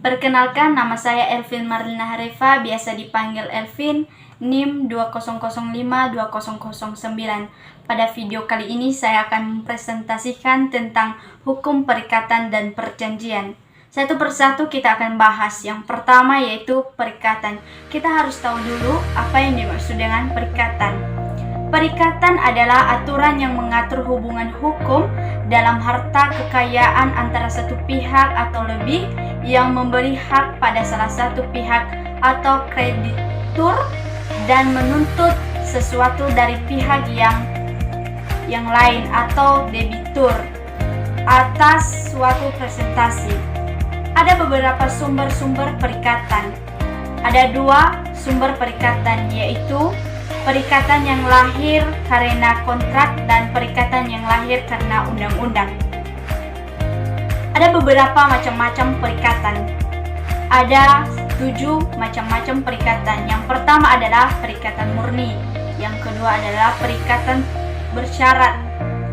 Perkenalkan, nama saya Elvin Marlina Harefa, biasa dipanggil Elvin, NIM 200520009. Pada video kali ini saya akan mempresentasikan tentang hukum perikatan dan perjanjian. Satu persatu kita akan bahas. Yang pertama yaitu perikatan. Kita harus tahu dulu apa yang dimaksud dengan perikatan. Perikatan adalah aturan yang mengatur hubungan hukum dalam harta kekayaan antara satu pihak atau lebih yang memberi hak pada salah satu pihak atau kreditur dan menuntut sesuatu dari pihak yang lain atau debitur atas suatu presentasi. Ada beberapa sumber-sumber perikatan. Ada dua sumber perikatan, yaitu perikatan yang lahir karena kontrak dan perikatan yang lahir karena undang-undang. Ada beberapa macam-macam perikatan. Ada 7 macam-macam perikatan. Yang pertama adalah perikatan murni. Yang kedua adalah perikatan bersyarat.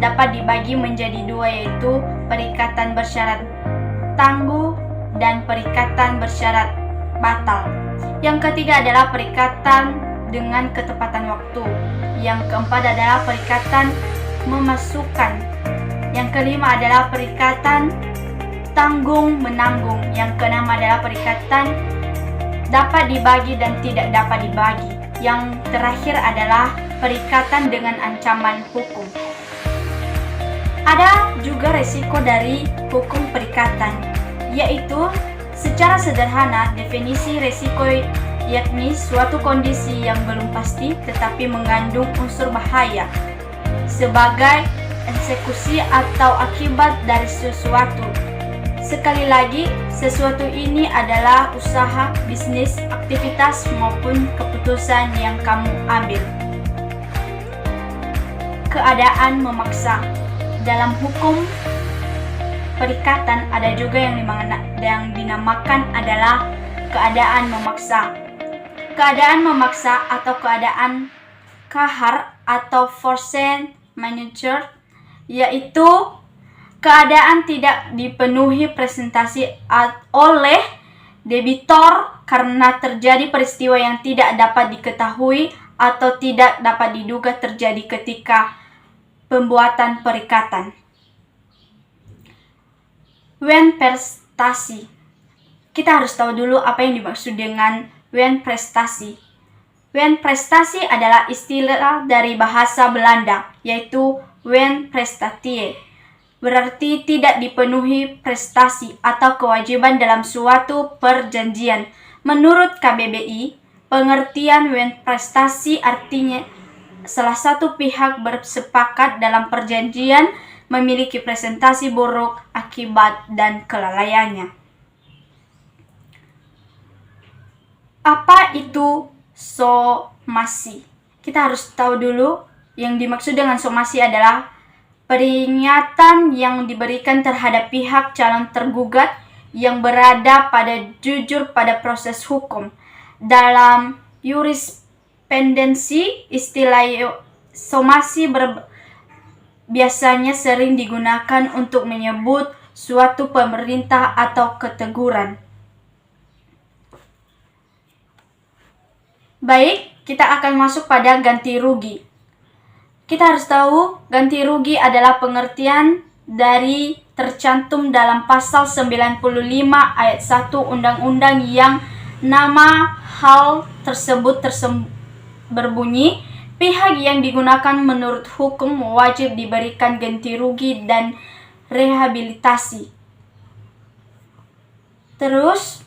Dapat dibagi menjadi dua, yaitu perikatan bersyarat tangguh dan perikatan bersyarat batal. Yang ketiga adalah perikatan dengan ketepatan waktu. Yang keempat adalah perikatan memasukkan. Yang kelima adalah perikatan tanggung menanggung. Yang keenam adalah perikatan dapat dibagi dan tidak dapat dibagi. Yang terakhir adalah perikatan dengan ancaman hukum. Ada juga resiko dari hukum perikatan, yaitu secara sederhana definisi resiko yakni suatu kondisi yang belum pasti tetapi mengandung unsur bahaya sebagai eksekusi atau akibat dari sesuatu. Sekali lagi, sesuatu ini adalah usaha, bisnis, aktivitas maupun keputusan yang kamu ambil. Keadaan memaksa. Dalam hukum perikatan ada juga yang dinamakan adalah keadaan memaksa. Keadaan memaksa atau keadaan kahar atau force majeure, yaitu keadaan tidak dipenuhi presentasi oleh debitor karena terjadi peristiwa yang tidak dapat diketahui atau tidak dapat diduga terjadi ketika pembuatan perikatan. Wen prestasi. Kita harus tahu dulu apa yang dimaksud dengan wen prestasi. Wen prestasi adalah istilah dari bahasa Belanda, yaitu wen prestatie. Berarti tidak dipenuhi prestasi atau kewajiban dalam suatu perjanjian. Menurut KBBI, pengertian wen prestasi artinya salah satu pihak bersepakat dalam perjanjian memiliki presentasi buruk akibat dan kelalaiannya. Apa itu somasi? Kita harus tahu dulu yang dimaksud dengan somasi adalah peringatan yang diberikan terhadap pihak calon tergugat yang berada jujur pada proses hukum. Dalam jurisprudensi, istilah somasi biasanya sering digunakan untuk menyebut suatu pemerintah atau keteguran. Baik, kita akan masuk pada ganti rugi. Kita harus tahu ganti rugi adalah pengertian dari tercantum dalam pasal 95 ayat 1 Undang-Undang yang nama hal tersebut berbunyi, pihak yang digunakan menurut hukum wajib diberikan ganti rugi dan rehabilitasi. Terus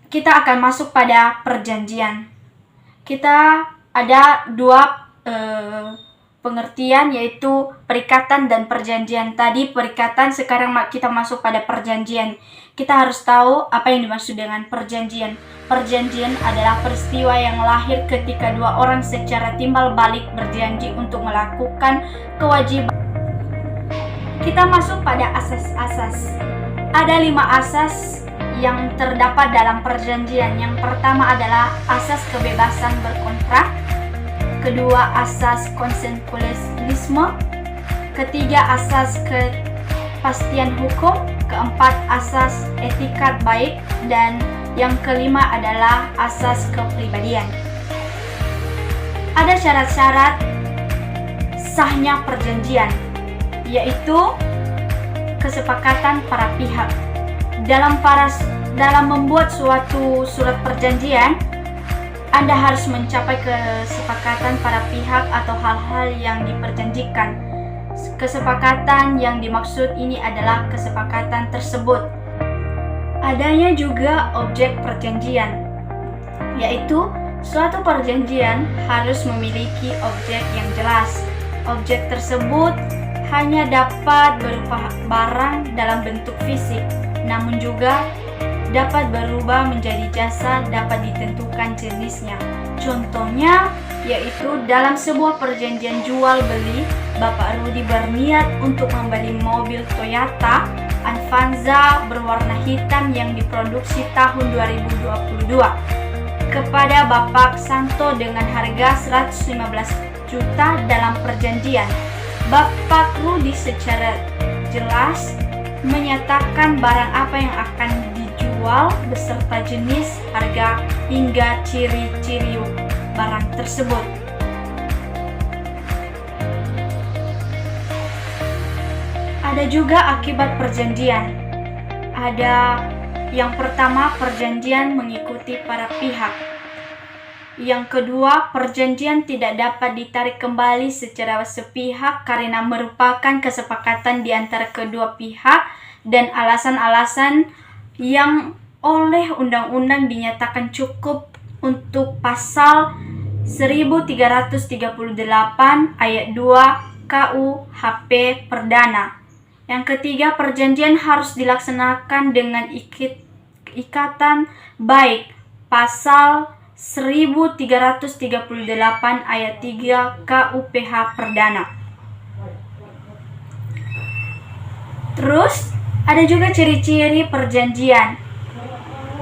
kita akan masuk pada perjanjian. Kita ada dua pengertian, yaitu perikatan dan perjanjian. Tadi perikatan, sekarang kita masuk pada perjanjian. Kita harus tahu apa yang dimaksud dengan perjanjian. Perjanjian adalah peristiwa yang lahir ketika dua orang secara timbal balik berjanji untuk melakukan kewajiban. Kita masuk pada asas-asas. Ada 5 asas yang terdapat dalam perjanjian. Yang pertama adalah asas kebebasan berkontrak. Kedua, asas konsensualisme. Ketiga, asas kepastian hukum. keempat asas etikat baik, dan yang kelima adalah asas kepribadian. Ada syarat-syarat sahnya perjanjian, yaitu kesepakatan para pihak. Dalam membuat suatu surat perjanjian, Anda harus mencapai kesepakatan para pihak atau hal-hal yang diperjanjikan. Kesepakatan yang dimaksud ini adalah kesepakatan tersebut. Adanya juga objek perjanjian, yaitu suatu perjanjian harus memiliki objek yang jelas. Objek tersebut hanya dapat berupa barang dalam bentuk fisik, namun juga dapat berubah menjadi jasa, dapat ditentukan jenisnya. Contohnya yaitu dalam sebuah perjanjian jual beli, Bapak Rudi berniat untuk membeli mobil Toyota Avanza berwarna hitam yang diproduksi tahun 2022 kepada Bapak Santo dengan harga 115 juta. Dalam perjanjian, Bapak Rudi secara jelas menyatakan barang apa yang akan dijual beserta jenis, harga, hingga ciri-ciri barang tersebut. Ada juga akibat perjanjian. Ada yang pertama, perjanjian mengikuti para pihak. Yang kedua, perjanjian tidak dapat ditarik kembali secara sepihak karena merupakan kesepakatan di antara kedua pihak dan alasan-alasan yang oleh undang-undang dinyatakan cukup untuk pasal 1338 ayat 2 KUHP Perdana. Yang ketiga, perjanjian harus dilaksanakan dengan ikatan baik, pasal 1338 ayat 3 KUPH Perdana. Terus, ada juga ciri-ciri perjanjian.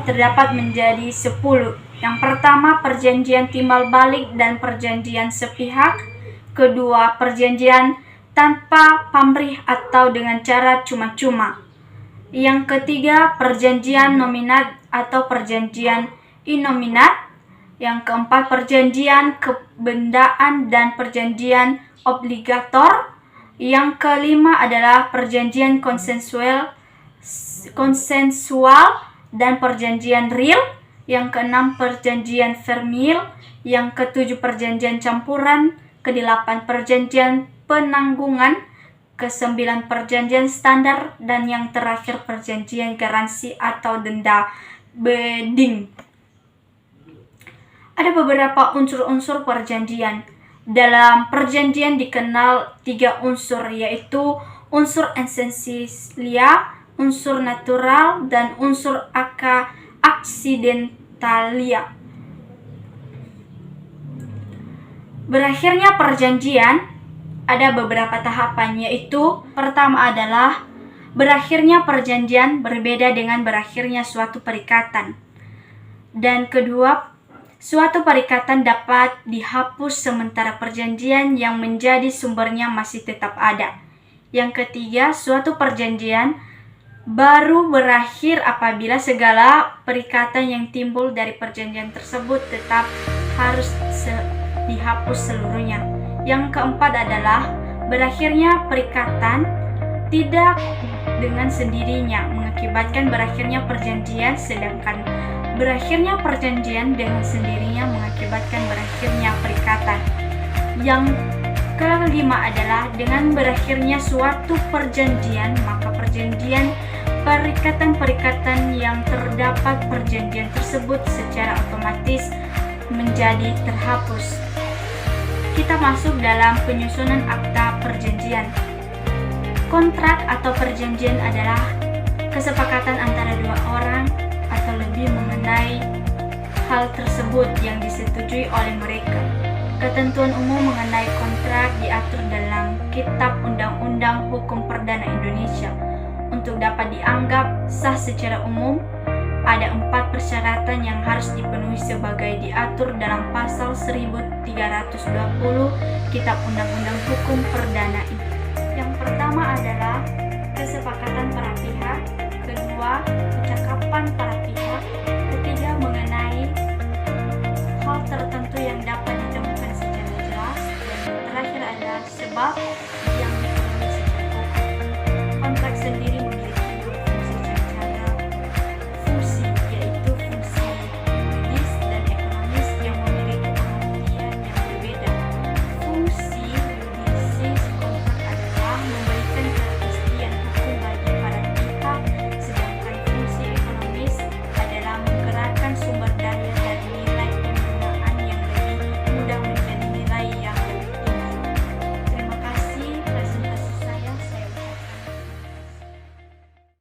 Terdapat menjadi 10. Yang pertama, perjanjian timbal balik dan perjanjian sepihak. Kedua, perjanjian tanpa pamrih atau dengan cara cuma-cuma. Yang ketiga, perjanjian nominat atau perjanjian inominat. Yang keempat, perjanjian kebendaan dan perjanjian obligator. Yang kelima adalah perjanjian konsensual dan perjanjian real. Yang keenam, perjanjian formil. Yang ketujuh, perjanjian campuran. Kedelapan, perjanjian penanggungan. Kesembilan, perjanjian standar. Dan yang terakhir, perjanjian garansi atau denda beding. Ada beberapa unsur-unsur perjanjian. Dalam perjanjian dikenal 3 unsur, yaitu unsur esensialia, unsur natural, dan unsur aksidentalia. Berakhirnya perjanjian ada beberapa tahapan, yaitu pertama adalah berakhirnya perjanjian berbeda dengan berakhirnya suatu perikatan. Dan kedua, suatu perikatan dapat dihapus sementara perjanjian yang menjadi sumbernya masih tetap ada. Yang ketiga, suatu perjanjian baru berakhir apabila segala perikatan yang timbul dari perjanjian tersebut tetap harus dihapus seluruhnya. Yang keempat adalah berakhirnya perikatan tidak dengan sendirinya mengakibatkan berakhirnya perjanjian, sedangkan berakhirnya perjanjian dengan sendirinya mengakibatkan berakhirnya perikatan. Yang kelima adalah dengan berakhirnya suatu perjanjian, maka perikatan-perikatan yang terdapat perjanjian tersebut secara otomatis menjadi terhapus. Kita masuk dalam penyusunan akta perjanjian. Kontrak atau perjanjian adalah kesepakatan antara dua orang atau lebih mengenai hal tersebut yang disetujui oleh mereka. Ketentuan umum mengenai kontrak diatur dalam Kitab Undang-Undang Hukum Perdana Indonesia. Untuk dapat dianggap sah secara umum, ada 4 persyaratan yang harus dipenuhi sebagai diatur dalam pasal 1320 Kitab Undang-Undang Hukum Perdana. Yang pertama adalah kesepakatan para pihak. sebab